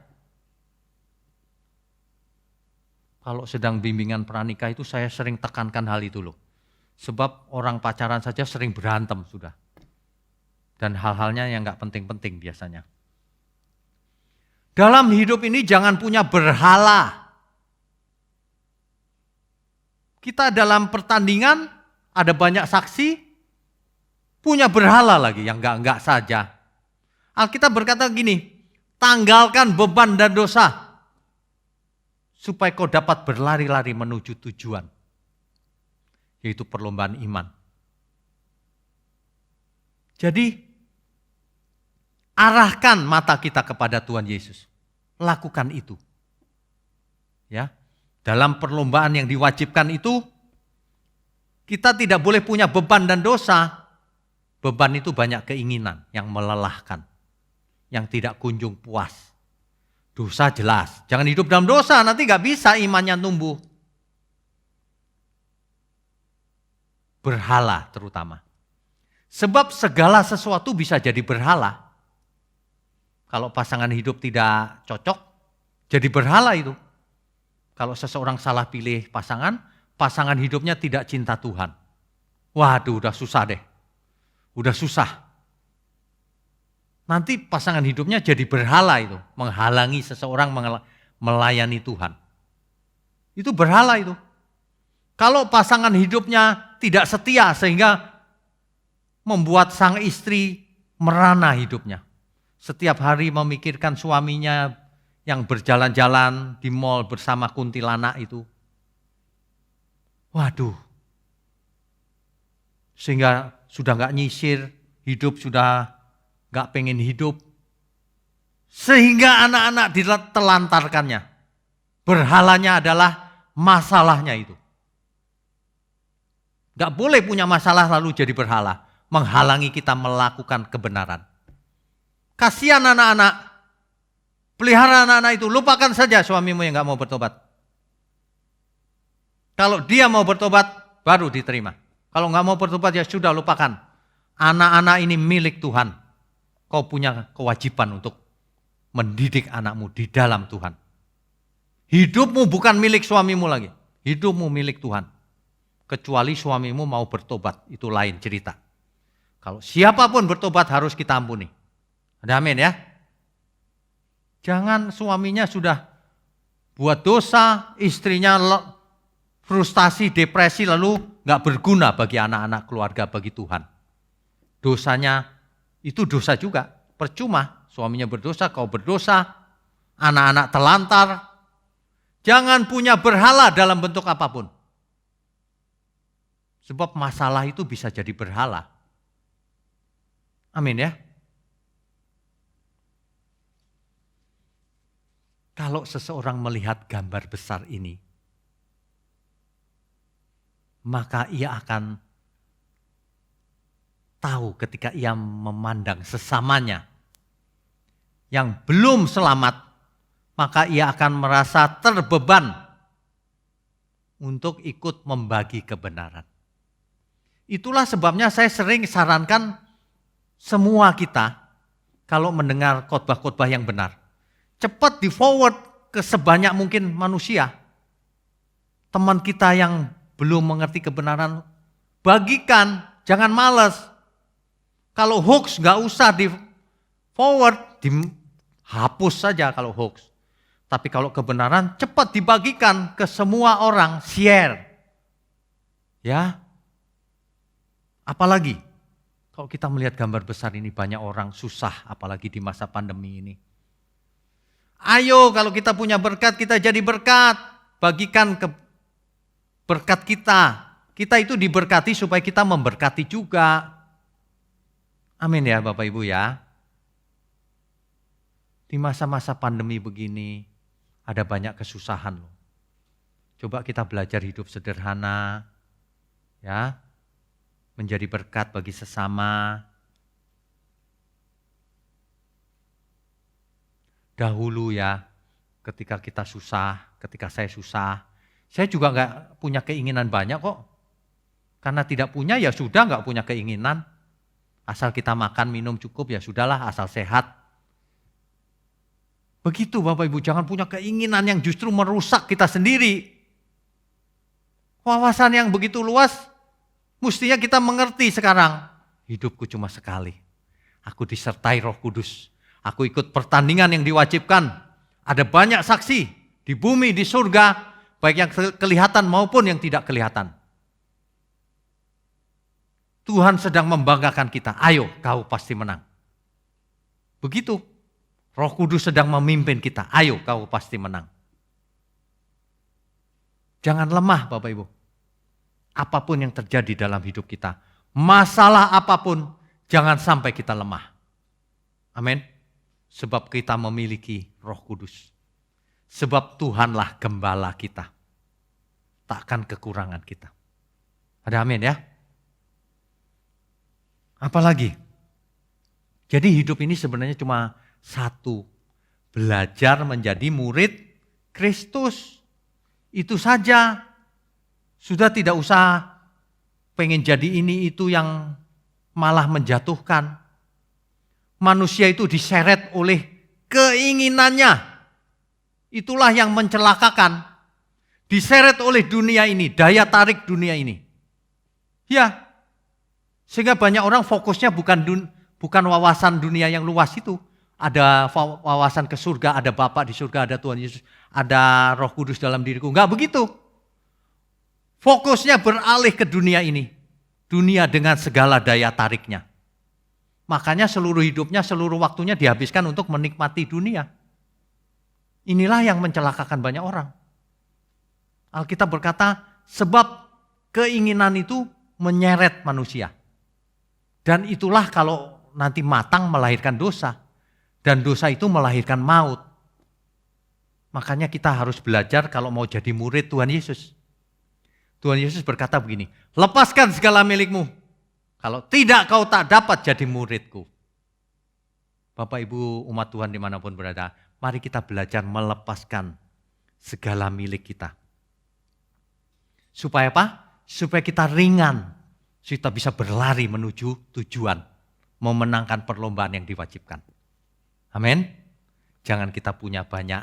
Kalau sedang bimbingan pranikah itu saya sering tekankan hal itu loh. Sebab orang pacaran saja sering berantem sudah. Dan hal-halnya yang gak penting-penting biasanya. Dalam hidup ini jangan punya berhala. Kita dalam pertandingan ada banyak saksi, punya berhala lagi yang enggak saja. Alkitab berkata gini, tanggalkan beban dan dosa, supaya kau dapat berlari-lari menuju tujuan, yaitu perlombaan iman. Jadi, arahkan mata kita kepada Tuhan Yesus. Lakukan itu. Ya, dalam perlombaan yang diwajibkan itu, Kita tidak boleh punya beban dan dosa. Beban itu banyak keinginan yang melelahkan, yang tidak kunjung puas. Dosa jelas, jangan hidup dalam dosa, nanti gak bisa imannya tumbuh. Berhala terutama. Sebab segala sesuatu bisa jadi berhala. Kalau pasangan hidup tidak cocok, jadi berhala itu. Kalau seseorang salah pilih pasangan hidupnya tidak cinta Tuhan. Waduh, udah susah deh. Udah susah. Nanti pasangan hidupnya jadi berhala itu. Menghalangi seseorang melayani Tuhan. Itu berhala itu. Kalau pasangan hidupnya tidak setia sehingga membuat sang istri merana hidupnya. Setiap hari memikirkan suaminya yang berjalan-jalan di mal bersama kuntilanak itu. Waduh. Sehingga sudah gak nyisir, hidup sudah gak pengen hidup. Sehingga anak-anak ditelantarkannya. Berhalanya adalah masalahnya itu. Gak boleh punya masalah lalu jadi berhala. Menghalangi kita melakukan kebenaran. Kasihan anak-anak. Pelihara anak-anak itu. Lupakan saja suamimu yang gak mau bertobat. Kalau dia mau bertobat, baru diterima. Kalau gak mau bertobat ya sudah lupakan. Anak-anak ini milik Tuhan. Kau punya kewajiban untuk mendidik anakmu di dalam Tuhan. Hidupmu bukan milik suamimu lagi. Hidupmu milik Tuhan. Kecuali suamimu mau bertobat, itu lain cerita. Kalau siapapun bertobat harus kita ampuni. Ada amin ya? Jangan suaminya sudah buat dosa, istrinya frustasi, depresi, lalu gak berguna bagi anak-anak, keluarga, bagi Tuhan. Dosanya itu dosa juga, percuma. Suaminya berdosa, kau berdosa, anak-anak telantar. Jangan punya berhala dalam bentuk apapun. Sebab masalah itu bisa jadi berhala. Amin ya. Kalau seseorang melihat gambar besar ini, maka ia akan tahu ketika ia memandang sesamanya yang belum selamat, maka ia akan merasa terbeban untuk ikut membagi kebenaran. Itulah sebabnya saya sering sarankan semua kita kalau mendengar khotbah-khotbah yang benar, cepat di forward ke sebanyak mungkin manusia. Teman kita yang belum mengerti kebenaran, bagikan, jangan malas. Kalau hoax gak usah di forward, dihapus saja kalau hoax. Tapi kalau kebenaran cepat dibagikan ke semua orang, share. Ya. Apalagi kalau kita melihat gambar besar ini banyak orang susah, apalagi di masa pandemi ini. Ayo kalau kita punya berkat, kita jadi berkat. Bagikan ke berkat kita. Kita itu diberkati supaya kita memberkati juga. Amin ya Bapak Ibu ya. Di masa-masa pandemi begini ada banyak kesusahan loh. Coba kita belajar hidup sederhana. Ya. Menjadi berkat bagi sesama. Dahulu ya, ketika kita susah, ketika saya susah, saya juga gak punya keinginan banyak kok. Karena tidak punya ya sudah gak punya keinginan. Asal kita makan, minum cukup ya sudahlah, asal sehat. Begitu Bapak Ibu, jangan punya keinginan yang justru merusak kita sendiri. Wawasan yang begitu luas, mestinya kita mengerti sekarang. Hidupku cuma sekali. Aku disertai Roh Kudus. Aku ikut pertandingan yang diwajibkan. Ada banyak saksi di bumi, di surga, baik yang kelihatan maupun yang tidak kelihatan. Tuhan sedang membanggakan kita. Ayo, kau pasti menang. Begitu. Roh Kudus sedang memimpin kita. Ayo, kau pasti menang. Jangan lemah Bapak Ibu. Apapun yang terjadi dalam hidup kita, masalah apapun, jangan sampai kita lemah. Amin. Sebab kita memiliki Roh Kudus. Sebab Tuhanlah gembala kita. Takkan kekurangan kita. Ada amin ya? Apalagi? Jadi hidup ini sebenarnya cuma satu. Belajar menjadi murid Kristus. Itu saja. Sudah tidak usah pengen jadi ini itu yang malah menjatuhkan. Manusia itu diseret oleh keinginannya. Itulah yang mencelakakan. Diseret oleh dunia ini, daya tarik dunia ini. Ya, sehingga banyak orang fokusnya bukan wawasan dunia yang luas itu. Ada wawasan ke surga, ada Bapa di surga, ada Tuhan Yesus, ada Roh Kudus dalam diriku. Enggak begitu. Fokusnya beralih ke dunia ini. Dunia dengan segala daya tariknya. Makanya seluruh hidupnya, seluruh waktunya dihabiskan untuk menikmati dunia. Inilah yang mencelakakan banyak orang. Alkitab berkata, sebab keinginan itu menyeret manusia. Dan itulah kalau nanti matang melahirkan dosa. Dan dosa itu melahirkan maut. Makanya kita harus belajar kalau mau jadi murid Tuhan Yesus. Tuhan Yesus berkata begini, lepaskan segala milikmu. Kalau tidak kau tak dapat jadi muridku. Bapak Ibu umat Tuhan dimanapun berada, mari kita belajar melepaskan segala milik kita. Supaya apa? Supaya kita ringan. Supaya kita bisa berlari menuju tujuan. Memenangkan perlombaan yang diwajibkan. Amin. Jangan kita punya banyak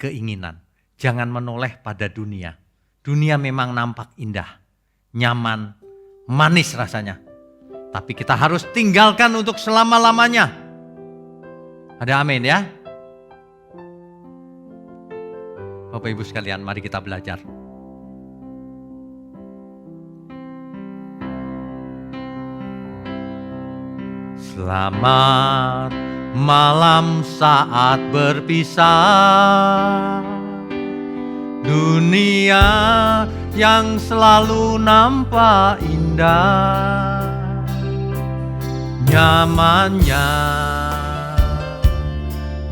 keinginan. Jangan menoleh pada dunia. Dunia memang nampak indah, nyaman, manis rasanya. Tapi kita harus tinggalkan untuk selama-lamanya. Ada amin ya? Bapak Ibu sekalian, mari kita belajar. Selamat malam saat berpisah. Dunia yang selalu nampak indah, nyamannya,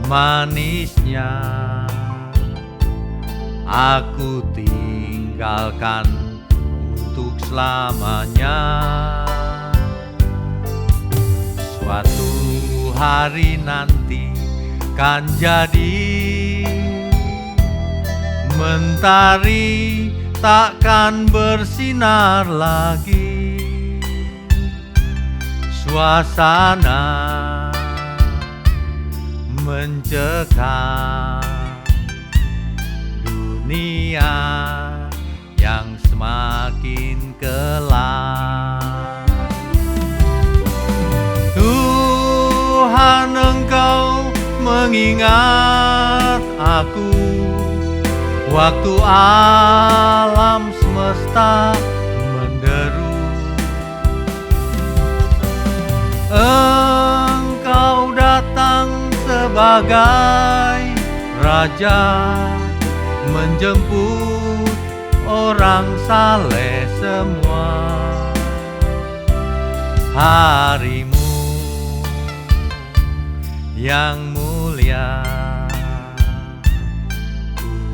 manisnya, aku tinggalkan untuk selamanya. Suatu hari nanti kan jadi mentari takkan bersinar lagi. Suasana mencekam, dunia yang semakin gelap. Tuhan, Engkau mengingat aku waktu alam semesta menderu. Engkau datang sebagai Raja, menjemput orang saleh semua. Harimu yang mulia,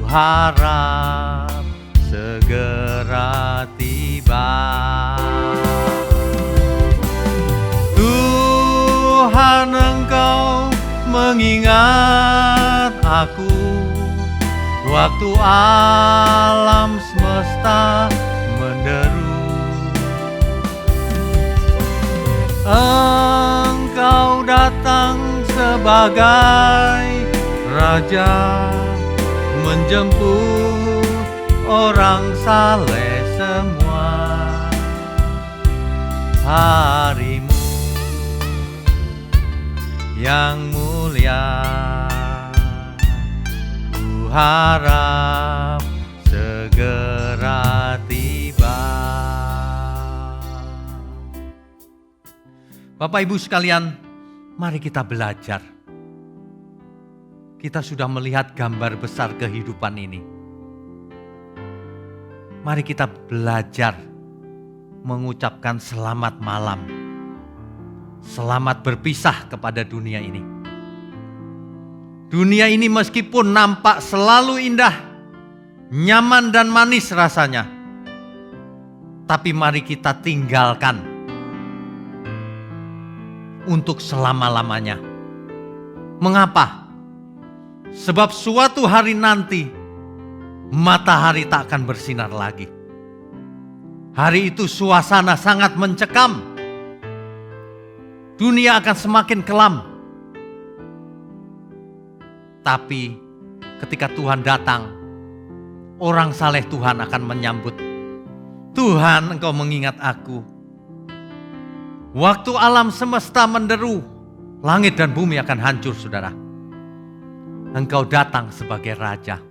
harap segera tiba. Tuhan, Engkau mengingat aku waktu alam semesta menderu. Engkau datang sebagai Raja, menjemput orang saleh semua. Harimu yang mulia, ku harap segera tiba. Bapak Ibu sekalian, mari kita belajar. Kita sudah melihat gambar besar kehidupan ini. Mari kita belajar mengucapkan selamat malam. Selamat berpisah kepada dunia ini. Dunia ini meskipun nampak selalu indah, nyaman dan manis rasanya. tapi mari kita tinggalkan untuk selama-lamanya. Mengapa? Sebab suatu hari nanti matahari tak akan bersinar lagi. Hari itu suasana sangat mencekam. Dunia akan semakin kelam. Tapi ketika Tuhan datang, orang saleh Tuhan akan menyambut. Tuhan, Engkau mengingat aku. Waktu alam semesta menderu, langit dan bumi akan hancur, saudara. Engkau datang sebagai Raja,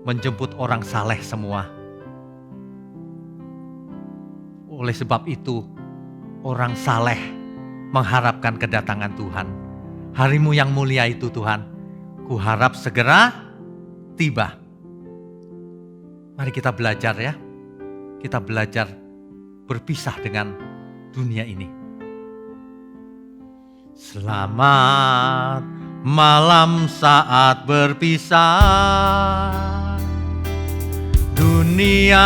menjemput orang saleh semua. Oleh sebab itu, orang saleh mengharapkan kedatangan Tuhan. Harimu yang mulia itu Tuhan, kuharap segera tiba. Mari kita belajar ya. Kita belajar berpisah dengan dunia ini. Selamat malam saat berpisah. Dunia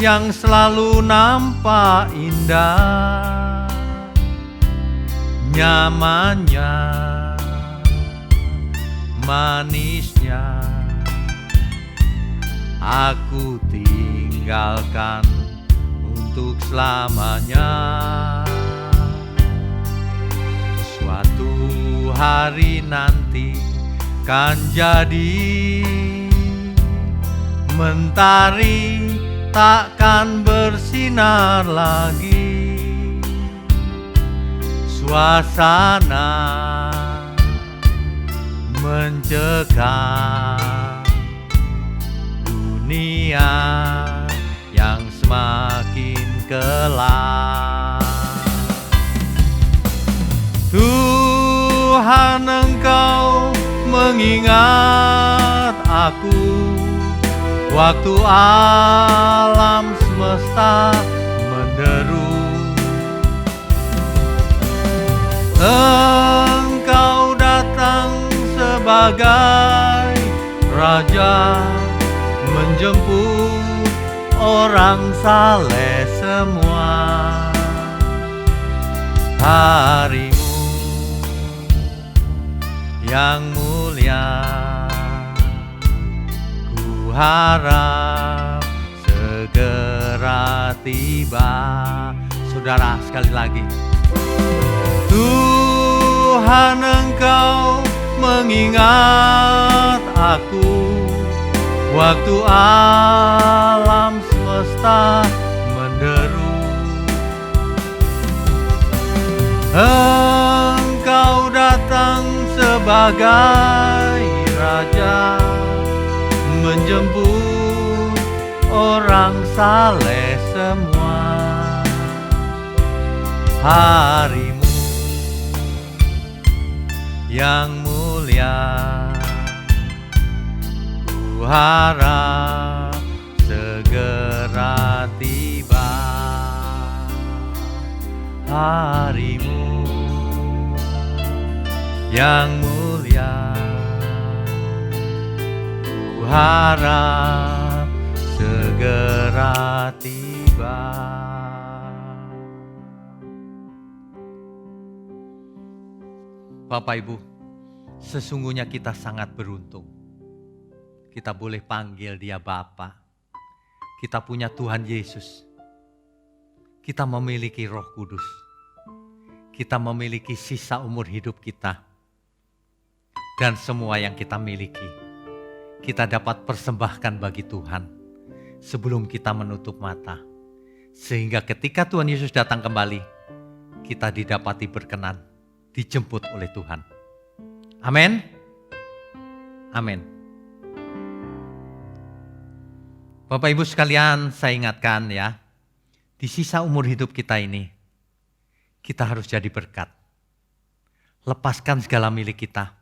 yang selalu nampak indah, nyamannya, manisnya, aku tinggalkan untuk selamanya. Suatu hari nanti kan jadi mentari takkan bersinar lagi. Suasana mencekam, dunia yang semakin kelam. Tuhan, Engkau mengingat aku waktu alam semesta menderu. Engkau datang sebagai Raja, menjemput orang saleh semua. Harimu yang mulia, ku harap segera tiba. Saudara, sekali lagi. Tuhan, Engkau mengingat aku waktu alam semesta menderu. Engkau datang sebagai Raja, menjemput orang saleh semua. Harimu yang mulia, ku harap segera tiba. Harimu yang mulia, ku harap segera tiba. Bapak Ibu, sesungguhnya kita sangat beruntung. Kita boleh panggil Dia Bapa. Kita punya Tuhan Yesus. Kita memiliki Roh Kudus. Kita memiliki sisa umur hidup kita. Dan semua yang kita miliki, kita dapat persembahkan bagi Tuhan sebelum kita menutup mata. Sehingga ketika Tuhan Yesus datang kembali, kita didapati berkenan, dijemput oleh Tuhan. Amin. Amin. Bapak Ibu sekalian, saya ingatkan ya, di sisa umur hidup kita ini, kita harus jadi berkat. Lepaskan segala milik kita.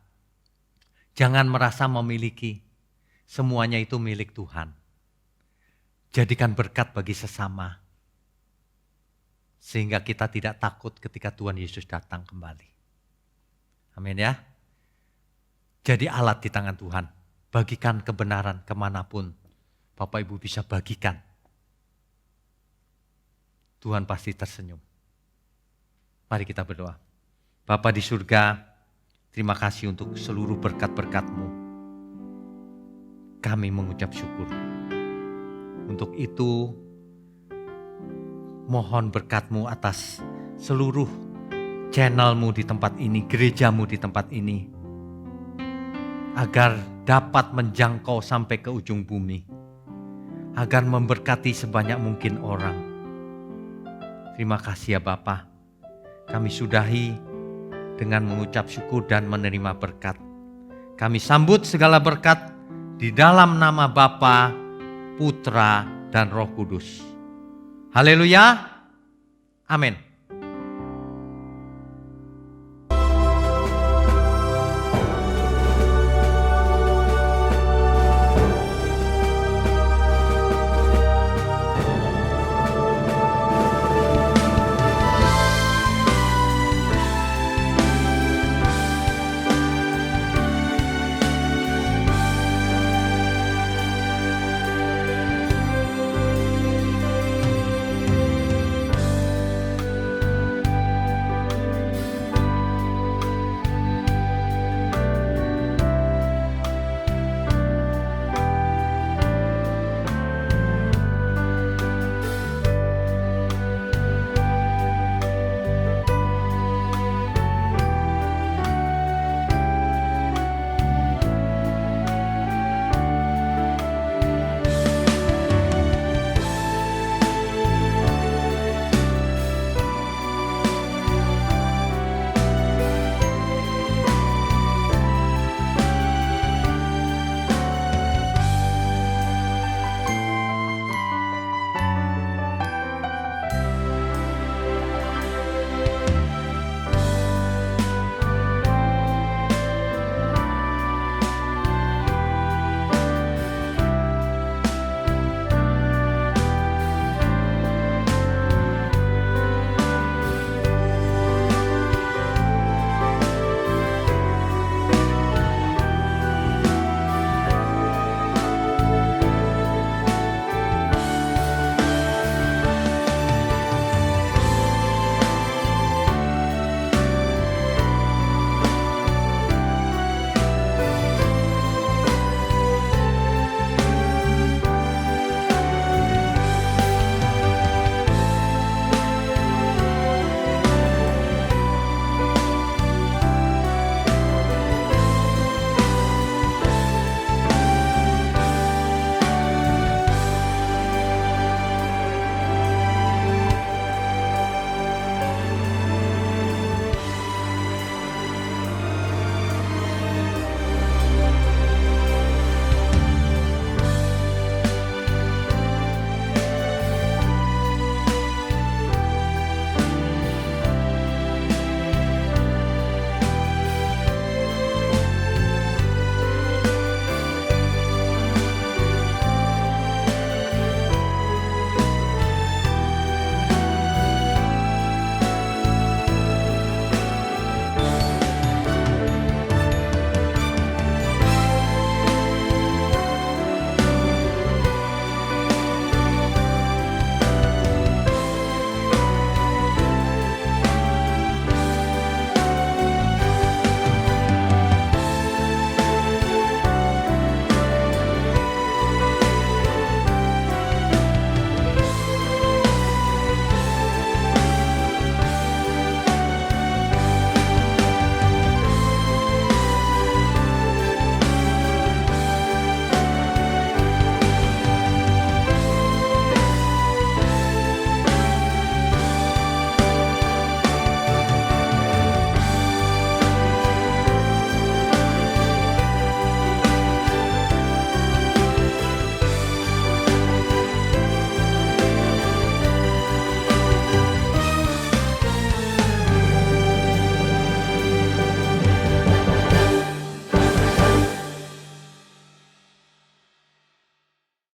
Jangan merasa memiliki, semuanya itu milik Tuhan. Jadikan berkat bagi sesama. Sehingga kita tidak takut ketika Tuhan Yesus datang kembali. Amin ya. Jadi alat di tangan Tuhan. Bagikan kebenaran kemanapun Bapak Ibu bisa bagikan. Tuhan pasti tersenyum. Mari kita berdoa. Bapa di surga, terima kasih untuk seluruh berkat-berkat-Mu. Kami mengucap syukur. Untuk itu, mohon berkat-Mu atas seluruh channel-Mu di tempat ini, gereja-Mu di tempat ini, agar dapat menjangkau sampai ke ujung bumi, agar memberkati sebanyak mungkin orang. Terima kasih ya Bapa. Kami sudahi dengan mengucap syukur dan menerima berkat. Kami sambut segala berkat di dalam nama Bapa, Putra, dan Roh Kudus. Haleluya. Amin.